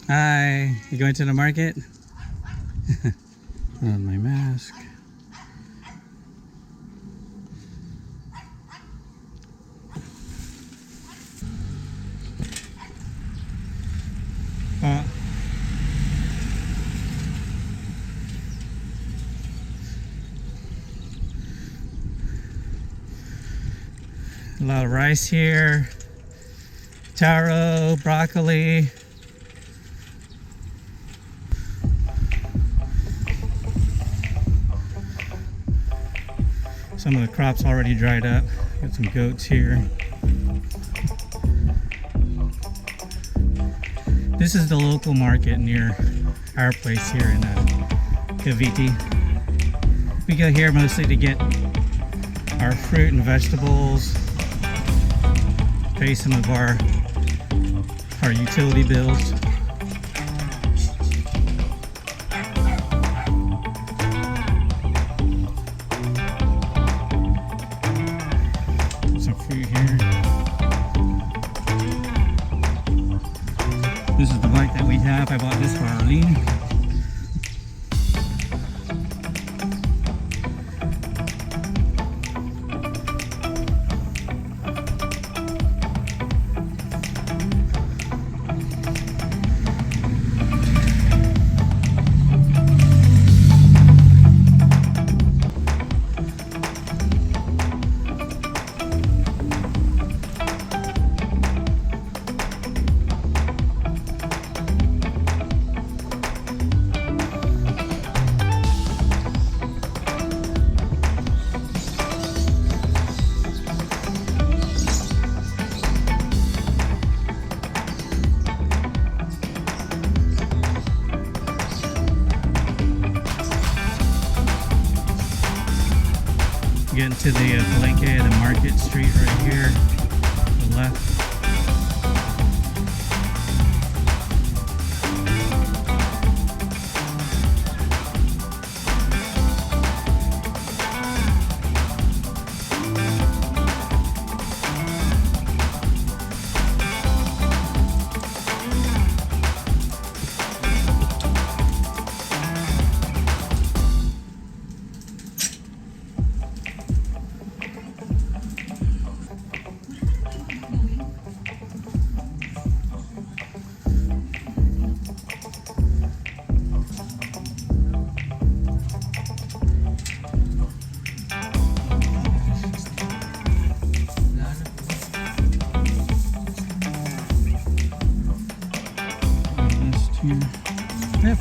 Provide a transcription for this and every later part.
Hi, you going to the market? On my mask. A lot of rice here, taro, broccoli. Some of the crops already dried up. Got some goats here. This is the local market near our place here in Cavite. We go here mostly to get our fruit and vegetables, pay some of our utility bills. Some fruit here. This is the bike that we have. I bought this for Arlene. Getting to the Palengke, the market street right here, to the left.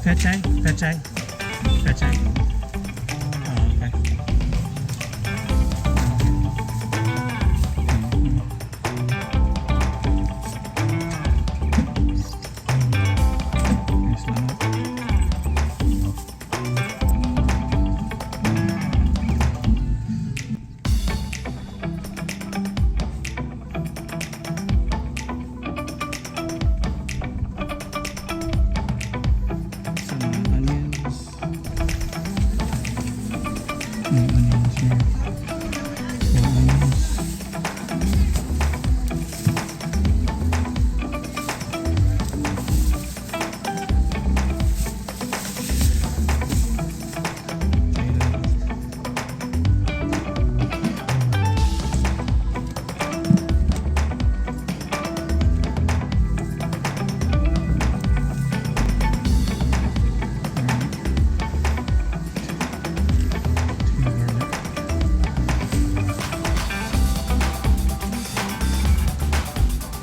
Pechay. Oh, okay.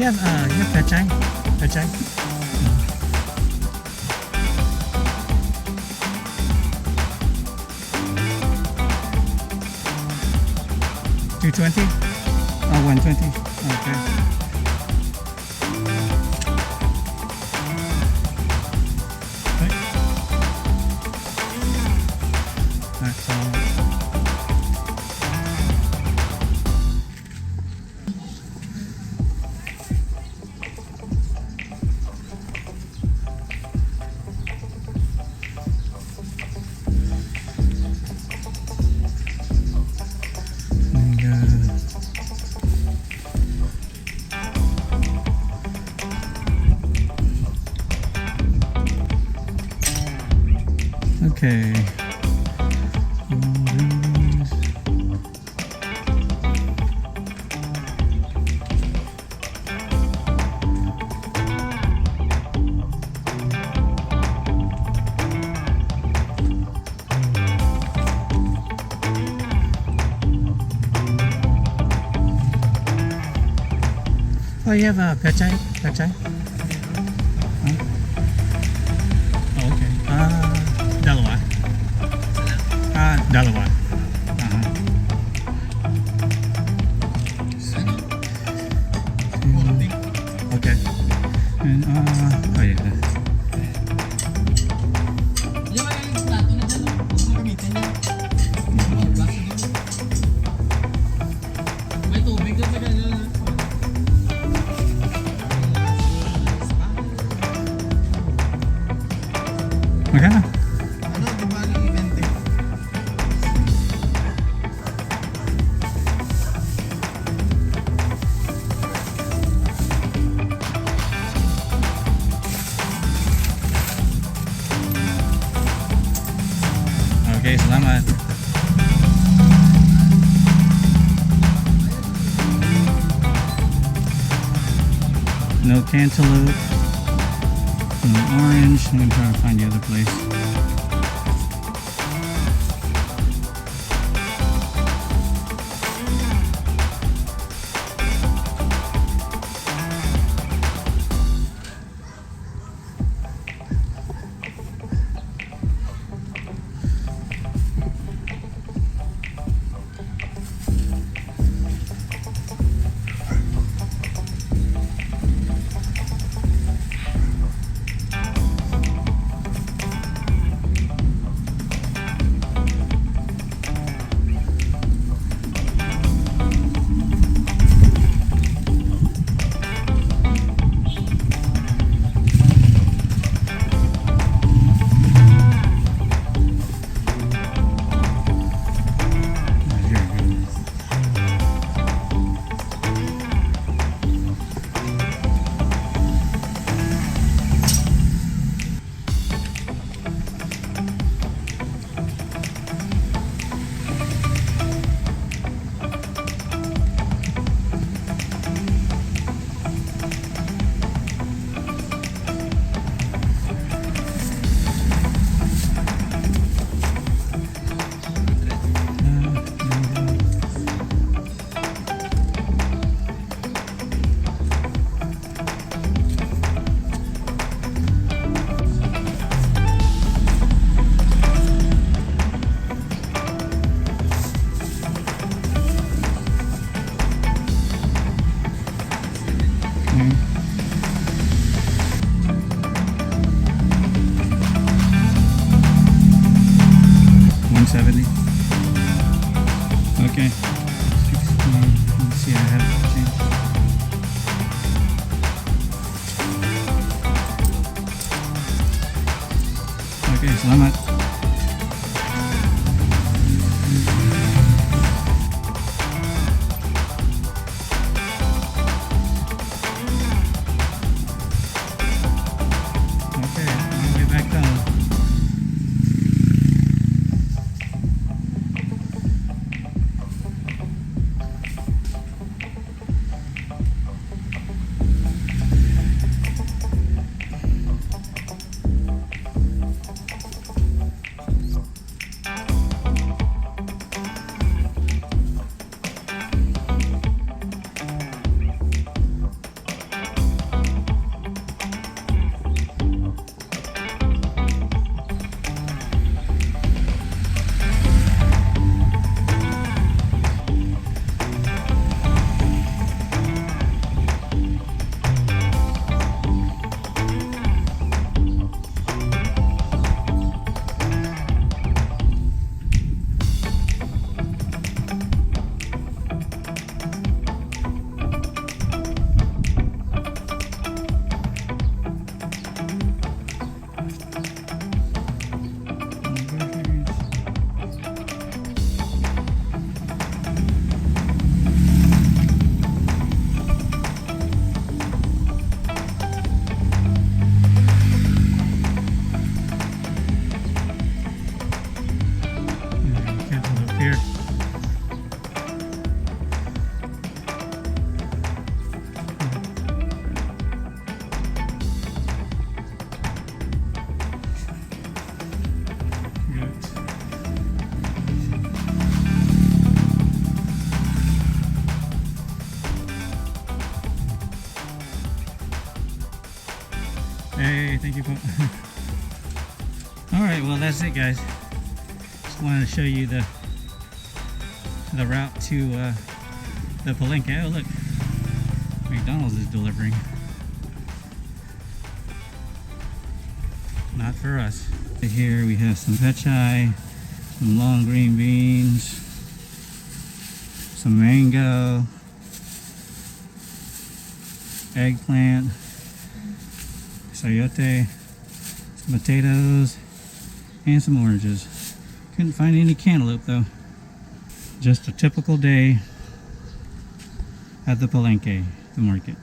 You have pechay. 220? Oh, 120. Okay. That's all. Okay. Oh, you have a pechay? Pechay? Huh? Oh, okay. Dalawa? Dalawa. Uh-huh. Okay. And, oh yeah. Magkano? Okay, salamat. No cantaloupe. No orange. I'm gonna try to find the other place. Mm. 170. Okay. 16. Let's see, I have change. Okay, salamat. Okay, on the way back down. Hey, thank you. All right, well that's it, guys. Just wanted to show you the route to the Palengke. Oh look, McDonald's is delivering. Not for us. Here we have some pechay, some long green beans, some mango, eggplant, sayote, some potatoes, and some oranges. Couldn't find any cantaloupe though. Just a typical day at the Palengke, the market.